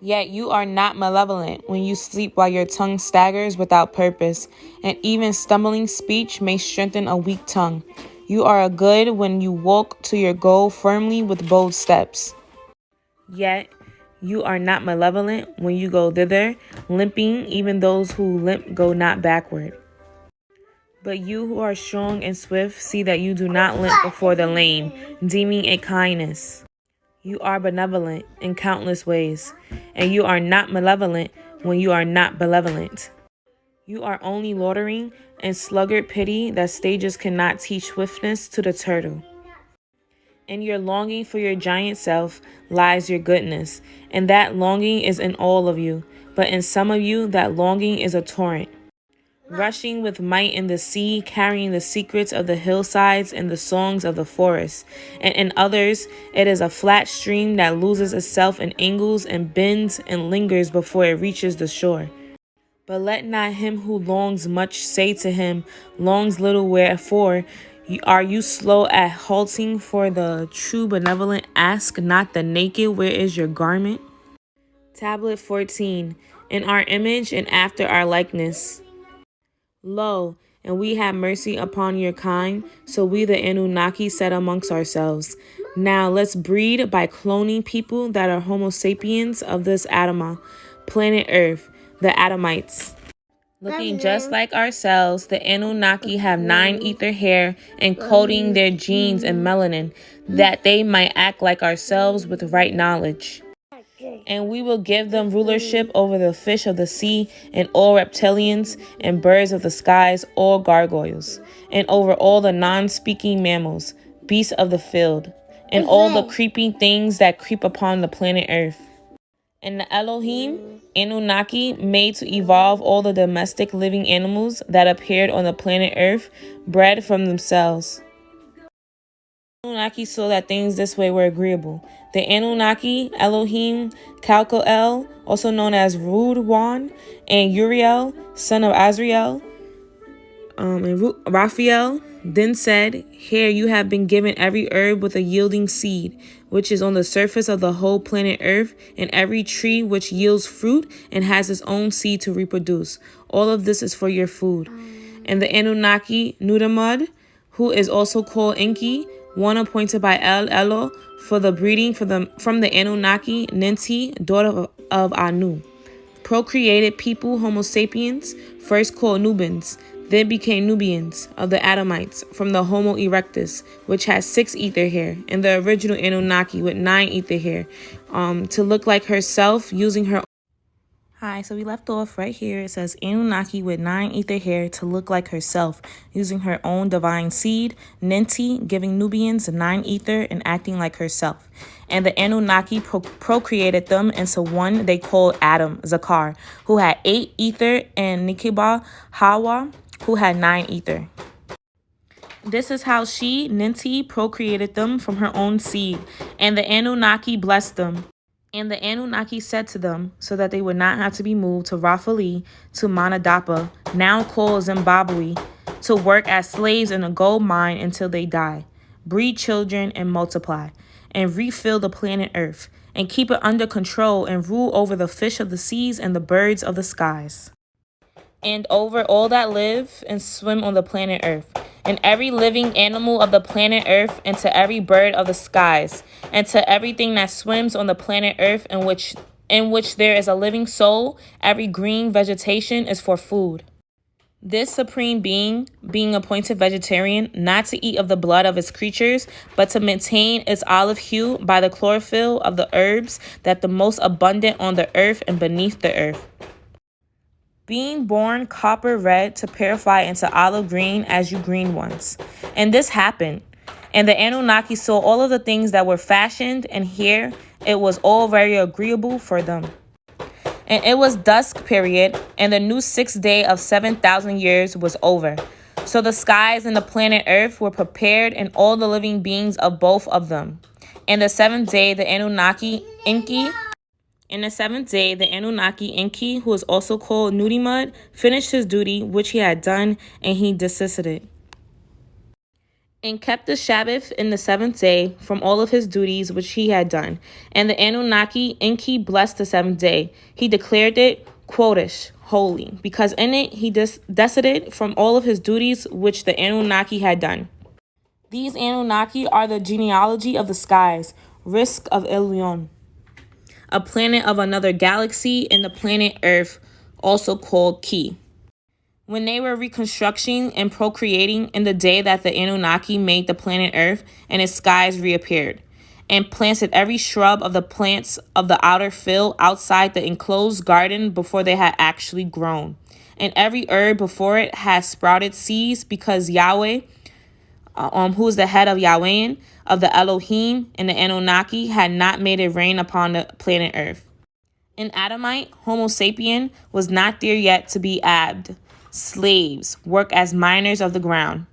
Yet you are not malevolent when you sleep while your tongue staggers without purpose, and even stumbling speech may strengthen a weak tongue. You are a good when you walk to your goal firmly with bold steps. Yet you are not malevolent when you go thither, limping, even those who limp go not backward. But you who are strong and swift see that you do not limp before the lame, deeming it kindness. You are benevolent in countless ways, and you are not malevolent when you are not benevolent. You are only loitering and sluggard pity that stages cannot teach swiftness to the turtle. In your longing for your giant self lies your goodness, and that longing is in all of you, but in some of you that longing is a torrent, rushing with might in the sea, carrying the secrets of the hillsides and the songs of the forest. And in others, it is a flat stream that loses itself in angles and bends and lingers before it reaches the shore. But let not him who longs much say to him, longs little, wherefore are you slow at halting? For the true benevolent ask not the naked, where is your garment? Tablet 14. In our image and after our likeness. Lo, and we have mercy upon your kind, so we the Anunnaki said amongst ourselves, now let's breed by cloning people that are Homo sapiens of this Adama, planet Earth, the Adamites. Looking just like ourselves, the Anunnaki have 9 ether hair encoding their genes in melanin, that they might act like ourselves with right knowledge. And we will give them rulership over the fish of the sea and all reptilians and birds of the skies, all gargoyles, and over all the non-speaking mammals, beasts of the field, and all the creeping things that creep upon the planet Earth. And the Elohim, Anunnaki, made to evolve all the domestic living animals that appeared on the planet Earth, bred from themselves. Anunnaki saw that things this way were agreeable. The Anunnaki, Elohim, Kalkoel, also known as Rudwan, and Uriel, son of Azrael, and Raphael, then said, here you have been given every herb with a yielding seed, which is on the surface of the whole planet Earth, and every tree which yields fruit and has its own seed to reproduce. All of this is for your food. And the Anunnaki, Nutamud, who is also called Enki, one appointed by El Elo for the breeding from the Anunnaki, Ninti, daughter of Anu, procreated people, Homo sapiens, first called Nubians, then became Nubians of the Adamites from the Homo erectus, which has 6 ether hair, and the original Anunnaki with 9 ether hair, to look like herself using her. Hi, so we left off right here. It says Anunnaki with 9 ether hair to look like herself, using her own divine seed, Ninti, giving Nubians 9 ether and acting like herself. And the Anunnaki procreated them into one they called Adam, Zakar, who had 8 ether, and Nikiba, Hawa, who had 9 ether. This is how she, Ninti, procreated them from her own seed, and the Anunnaki blessed them. And the Anunnaki said to them, so that they would not have to be moved to Rafali, to Manadapa, now called Zimbabwe, to work as slaves in a gold mine until they die, breed children and multiply, and refill the planet Earth, and keep it under control and rule over the fish of the seas and the birds of the skies, and over all that live and swim on the planet Earth, and every living animal of the planet Earth, and to every bird of the skies, and to everything that swims on the planet Earth in which there is a living soul. Every green vegetation is for food. This supreme being appointed vegetarian, not to eat of the blood of its creatures, but to maintain its olive hue by the chlorophyll of the herbs that the most abundant on the earth and beneath the earth. Being born copper red to purify into olive green as you green ones. And this happened. And the Anunnaki saw all of the things that were fashioned, and here it was all very agreeable for them. And it was dusk period, and the new 6th day of 7,000 years was over. So the skies and the planet Earth were prepared, and all the living beings of both of them. And the 7th day, the Anunnaki Enki, who is also called Nutimud, finished his duty, which he had done, and he desisted. and kept the Sabbath in the seventh day from all of his duties which he had done. And the Anunnaki Enki blessed the seventh day. He declared it Quodish, holy, because in it he decided from all of his duties which the Anunnaki had done. These Anunnaki are the genealogy of the skies, Risk of Ilion, a planet of another galaxy, and the planet Earth, also called Ki. When they were reconstructing and procreating in the day that the Anunnaki made the planet Earth and its skies reappeared, and planted every shrub of the plants of the outer field outside the enclosed garden before they had actually grown, and every herb before it had sprouted seeds, because Yahweh, who is the head of Yahweh, of the Elohim and the Anunnaki, had not made it rain upon the planet Earth. In Adamite, Homo sapien was not there yet to be abd, slaves, work as miners of the ground.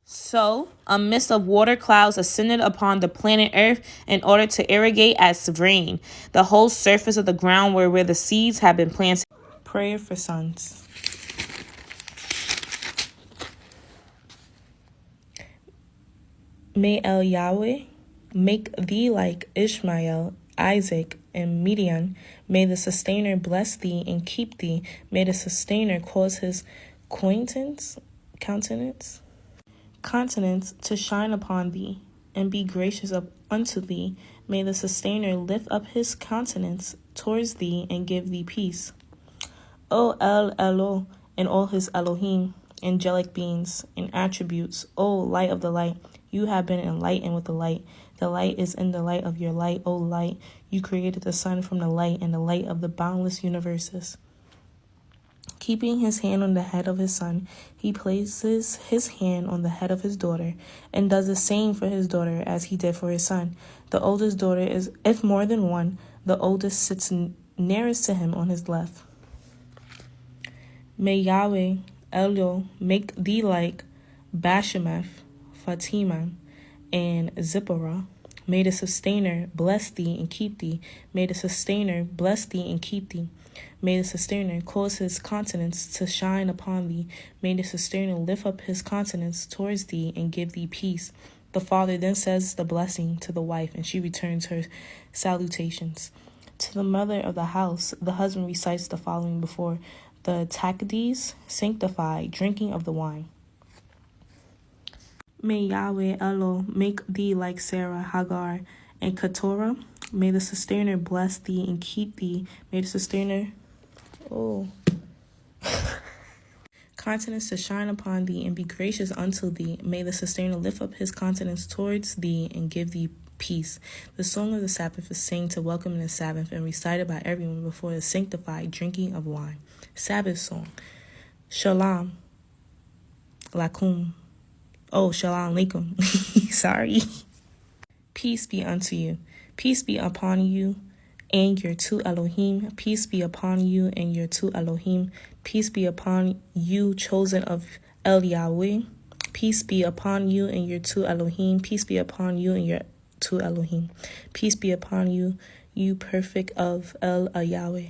So, a mist of water clouds ascended upon the planet Earth in order to irrigate as rain the whole surface of the ground where the seeds had been planted. Prayer for sons. May El Yahweh make thee like Ishmael, Isaac, and Midian. May the Sustainer bless thee and keep thee. May the Sustainer cause his countenance to shine upon thee, and be gracious unto thee. May the Sustainer lift up his countenance towards thee, and give thee peace. O El and all his Elohim, angelic beings and attributes, O light of the light, you have been enlightened with the light. The light is in the light of your light, O light. You created the sun from the light and the light of the boundless universes. Keeping his hand on the head of his son, he places his hand on the head of his daughter, and does the same for his daughter as he did for his son. The oldest daughter is, if more than one, the oldest sits nearest to him on his left. May Yahweh Elyo make thee like Bashemeth, Fatima, and Zipporah. May the Sustainer bless thee and keep thee. May the Sustainer bless thee and keep thee. May the Sustainer cause his countenance to shine upon thee. May the Sustainer lift up his countenance towards thee and give thee peace. The father then says the blessing to the wife, and she returns her salutations. To the mother of the house, the husband recites the following before the Takdes, sanctify, drinking of the wine. May Yahweh Elo make thee like Sarah, Hagar, and Keturah. May the Sustainer bless thee and keep thee. May the Sustainer, countenance to shine upon thee and be gracious unto thee. May the Sustainer lift up his countenance towards thee and give thee peace. The song of the Sabbath is sang to welcome the Sabbath and recited by everyone before the sanctified drinking of wine. Sabbath song. Shalom Lakum. Shalom Alaikum. Sorry. Peace be unto you. Peace be upon you and your two Elohim. Peace be upon you and your two Elohim. Peace be upon you, chosen of El Yahweh. Peace be upon you and your two Elohim. Peace be upon you and your two Elohim. Peace be upon you, you perfect of El Yahweh.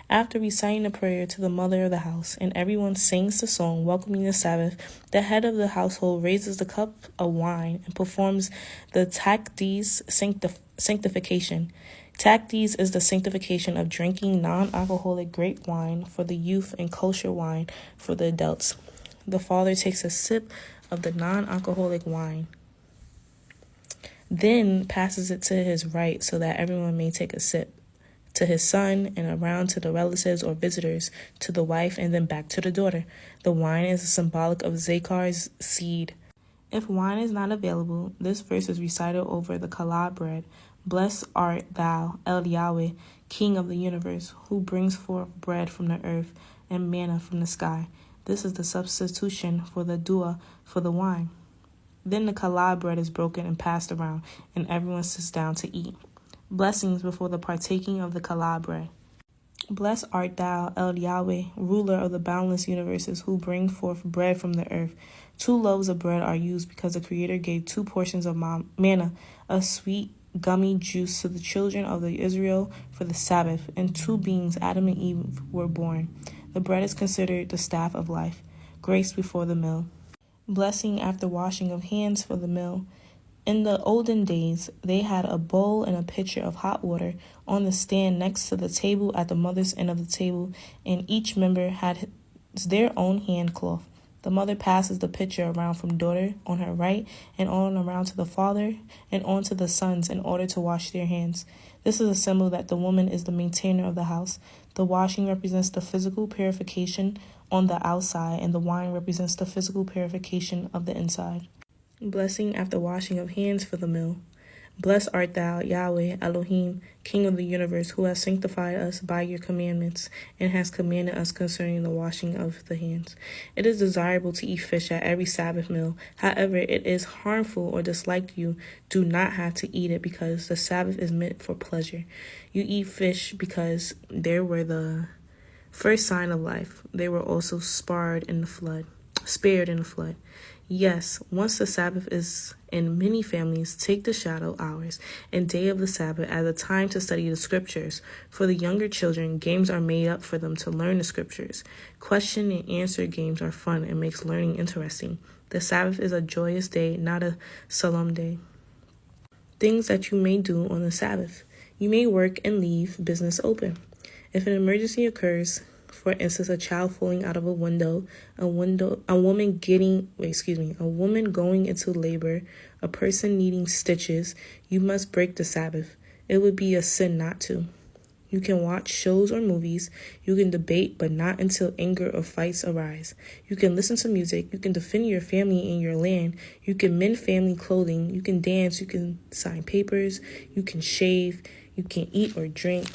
After reciting the prayer to the mother of the house, and everyone sings the song welcoming the Sabbath, the head of the household raises the cup of wine and performs the Takdes sanctification. Takdes is the sanctification of drinking non-alcoholic grape wine for the youth and kosher wine for the adults. The father takes a sip of the non-alcoholic wine, then passes it to his right so that everyone may take a sip. To his son, and around to the relatives or visitors, to the wife, and then back to the daughter. The wine is symbolic of Zakar's seed. If wine is not available, this verse is recited over the challah bread. Blessed art thou, El Yahweh, King of the universe, who brings forth bread from the earth and manna from the sky. This is the substitution for the dua for the wine. Then the challah bread is broken and passed around, and everyone sits down to eat. Blessings before the partaking of the challah bread. Blessed art thou, El Yahweh, ruler of the boundless universes, who bring forth bread from the earth. 2 loaves of bread are used because the Creator gave 2 portions of manna, a sweet gummy juice, to the children of Israel for the Sabbath, and 2 beings, Adam and Eve, were born. The bread is considered the staff of life, grace before the meal. Blessing after washing of hands for the meal. In the olden days, they had a bowl and a pitcher of hot water on the stand next to the table at the mother's end of the table, and each member had their own hand cloth. The mother passes the pitcher around from daughter on her right and on around to the father and on to the sons in order to wash their hands. This is a symbol that the woman is the maintainer of the house. The washing represents the physical purification on the outside, and the wine represents the physical purification of the inside. Blessing after washing of hands for the meal. Blessed art thou, Yahweh, Elohim, King of the universe, who has sanctified us by your commandments and has commanded us concerning the washing of the hands. It is desirable to eat fish at every Sabbath meal. However, it is harmful or disliked. You do not have to eat it because the Sabbath is meant for pleasure. You eat fish because they were the first sign of life. They were also spared in the flood. Yes, once the Sabbath is in many families, take the shadow hours and day of the Sabbath as a time to study the scriptures. For the younger children, games are made up for them to learn the scriptures. Question and answer games are fun and makes learning interesting. The Sabbath is a joyous day, not a solemn day. Things that you may do on the Sabbath. You may work and leave business open. If an emergency occurs, for instance, a child falling out of a window, a woman going into labor, a person needing stitches, you must break the Sabbath. It would be a sin not to. You can watch shows or movies. You can debate, but not until anger or fights arise. You can listen to music. You can defend your family and your land. You can mend family clothing. You can dance. You can sign papers. You can shave. You can eat or drink.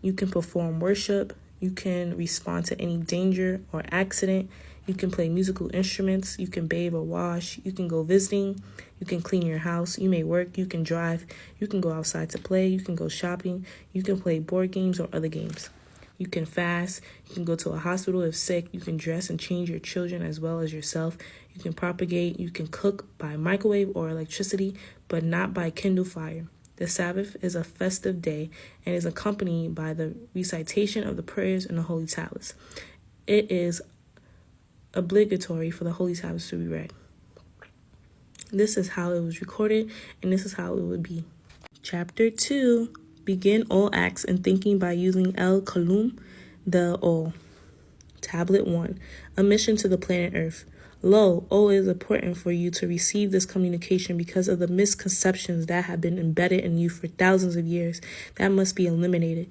You can perform worship. You can respond to any danger or accident. You can play musical instruments. You can bathe or wash. You can go visiting. You can clean your house. You may work. You can drive. You can go outside to play. You can go shopping. You can play board games or other games. You can fast. You can go to a hospital if sick. You can dress and change your children as well as yourself. You can propagate. You can cook by microwave or electricity, but not by kindle fire. The Sabbath is a festive day and is accompanied by the recitation of the prayers in the Holy Tablets. It is obligatory for the Holy Tablets to be read. This is how it was recorded, and this is how it would be. Chapter 2. Begin all acts and thinking by using El Kalum, the All. Tablet 1. A mission to the planet Earth. Lo, it is important for you to receive this communication because of the misconceptions that have been embedded in you for thousands of years. That must be eliminated.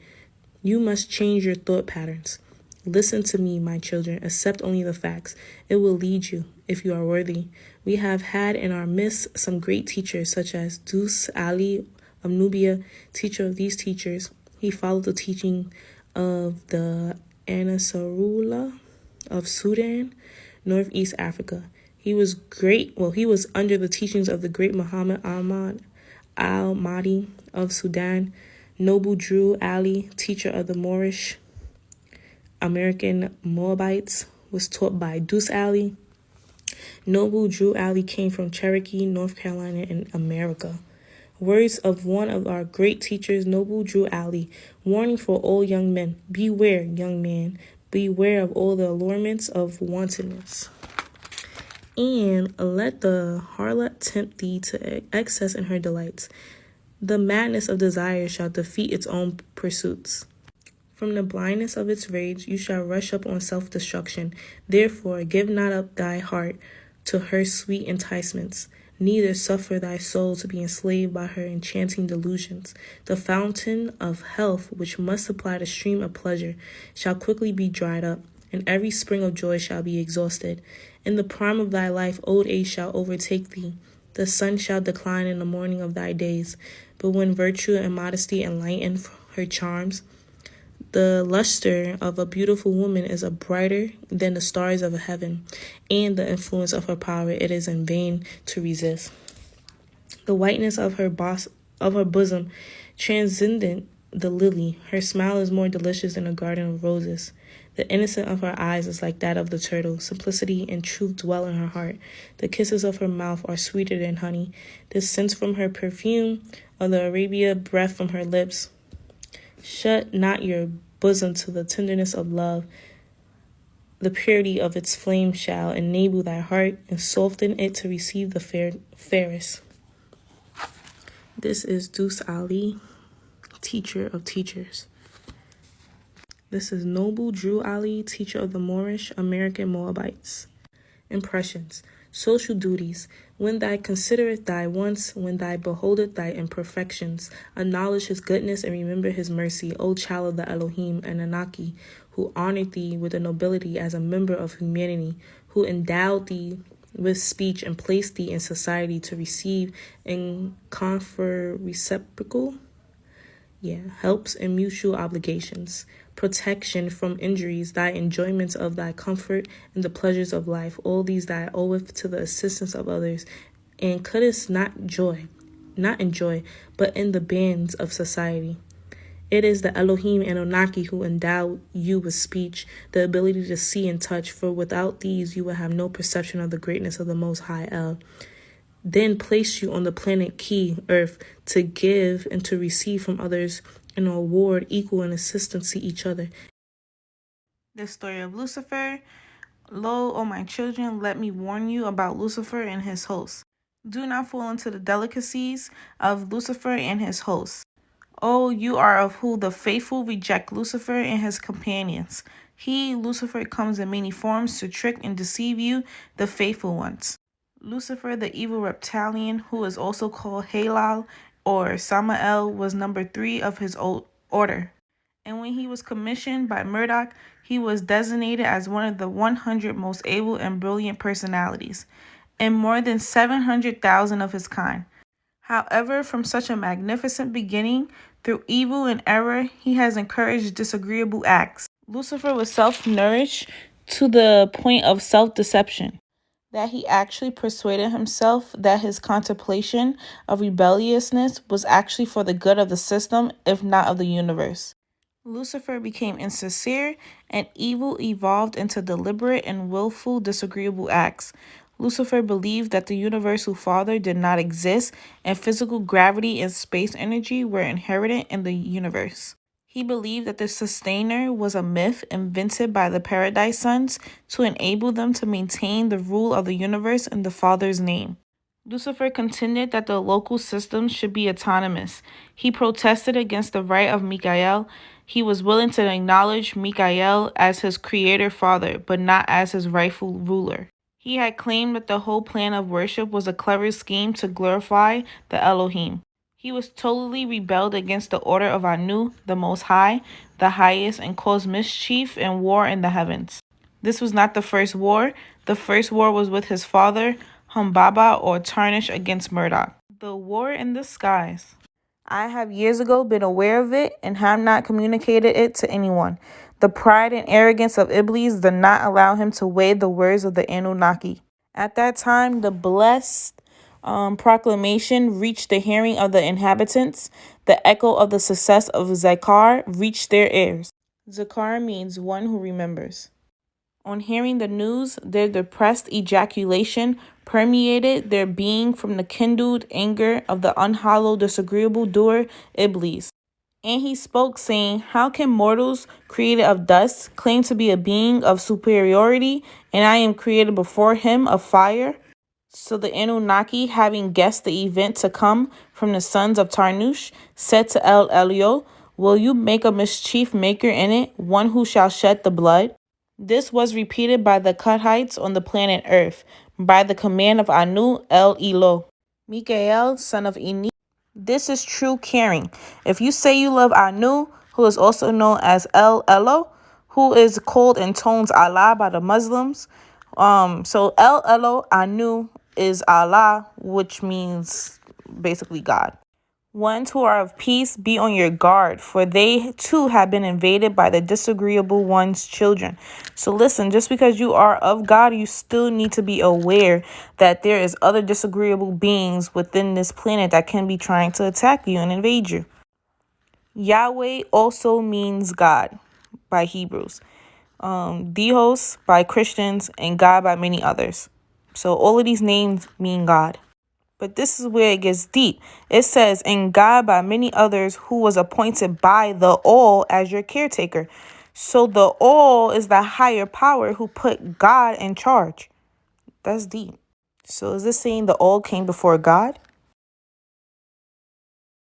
You must change your thought patterns. Listen to me, my children. Accept only the facts. It will lead you, if you are worthy. We have had in our midst some great teachers, such as Dus Ali of Nubia, teacher of these teachers. He followed the teaching of the Anasarullah of Sudan, Northeast Africa. He was under the teachings of the great Muhammad Ahmad al-Mahdi of Sudan. Noble Drew Ali, teacher of the Moorish American Moabites, was taught by Dus Ali. Noble Drew Ali came from Cherokee, North Carolina in America. Words of one of our great teachers, Noble Drew Ali. Warning for all young men. Beware, young man. Beware of all the allurements of wantonness. And let the harlot tempt thee to excess in her delights. The madness of desire shall defeat its own pursuits. From the blindness of its rage you shall rush up on self-destruction. Therefore give not up thy heart to her sweet enticements, neither suffer thy soul to be enslaved by her enchanting delusions. The fountain of health, which must supply the stream of pleasure, shall quickly be dried up, and every spring of joy shall be exhausted. In the prime of thy life old age shall overtake thee. The sun shall decline in the morning of thy days. But when virtue and modesty enlighten her charms, the luster of a beautiful woman is a brighter than the stars of heaven, and the influence of her power it is in vain to resist. The whiteness of her bosom transcendent the lily. Her smile is more delicious than a garden of roses. The innocence of her eyes is like that of the turtle. Simplicity and truth dwell in her heart. The kisses of her mouth are sweeter than honey. The scent from her perfume, of the Arabia breath from her lips. Shut not your bosom to the tenderness of love. The purity of its flame shall enable thy heart and soften it to receive the fairest. This is Deuce Ali, teacher of teachers. This is Noble Drew Ali, teacher of the Moorish American Moabites. Impressions. Social duties. When thou considereth thy wants, when thou beholdeth thy imperfections, acknowledge his goodness and remember his mercy, O child of the Elohim and Anaki, who honored thee with a nobility as a member of humanity, who endowed thee with speech and placed thee in society to receive and confer reciprocal helps and mutual obligations, protection from injuries, thy enjoyments of thy comfort and the pleasures of life, all these thy oweth to the assistance of others, and couldst not enjoy, but in the bands of society. It is the Elohim and Onaki who endow you with speech, the ability to see and touch, for without these you will have no perception of the greatness of the Most High El. Then place you on the planet Ki, Earth, to give and to receive from others an award equal in assistance to each other. The story of Lucifer. Lo, O my children, let me warn you about Lucifer and his hosts. Do not fall into the delicacies of Lucifer and his hosts. O, you are of who the faithful reject Lucifer and his companions. He, Lucifer, comes in many forms to trick and deceive you, the faithful ones. Lucifer, the evil reptilian, who is also called Haylal or Samael, was number 3 of his order. And when he was commissioned by Murdoch, he was designated as one of the 100 most able and brilliant personalities, and more than 700,000 of his kind. However, from such a magnificent beginning, through evil and error, he has encouraged disagreeable acts. Lucifer was self-nourished to the point of self-deception, that he actually persuaded himself that his contemplation of rebelliousness was actually for the good of the system, if not of the universe. Lucifer became insincere, and evil evolved into deliberate and willful disagreeable acts. Lucifer believed that the universal father did not exist, and physical gravity and space energy were inherent in the universe. He believed that the sustainer was a myth invented by the Paradise Sons to enable them to maintain the rule of the universe in the Father's name. Lucifer contended that the local systems should be autonomous. He protested against the right of Michael. He was willing to acknowledge Michael as his creator father, but not as his rightful ruler. He had claimed that the whole plan of worship was a clever scheme to glorify the Elohim. He was totally rebelled against the order of Anu, the Most High, the highest, and caused mischief and war in the heavens. This was not the first war. The first war was with his father, Humbaba, or Tarnish, against Murdoch. The war in the skies. I have years ago been aware of it and have not communicated it to anyone. The pride and arrogance of Iblis did not allow him to weigh the words of the Anunnaki. At that time, the blessed proclamation reached the hearing of the inhabitants. The echo of the success of Zakar reached their ears. Zakar means one who remembers. On hearing the news, their depressed ejaculation permeated their being from the kindled anger of the unhallowed, disagreeable doer, Iblis. And he spoke, saying, "How can mortals created of dust claim to be a being of superiority, and I am created before him of fire?" So the Anunnaki, having guessed the event to come from the sons of Tarnush, said to El Elio, "Will you make a mischief maker in it, one who shall shed the blood?" This was repeated by the Cuthites on the planet Earth, by the command of Anu El Elo, Mikael, son of Eni. This is true caring. If you say you love Anu, who is also known as El Elo, who is called in tones Allah by the Muslims. So El Elo, Anu, is Allah, which means basically God. Ones who are of peace, be on your guard, for they too have been invaded by the disagreeable one's children. So listen, just because you are of God, you still need to be aware that there is other disagreeable beings within this planet that can be trying to attack you and invade you. Yahweh also means God by Hebrews. Dios by Christians, and God by many others. So all of these names mean God. But this is where it gets deep. It says, "And God by many others, who was appointed by the all as your caretaker." So the all is the higher power who put God in charge. That's deep. So is this saying the all came before God?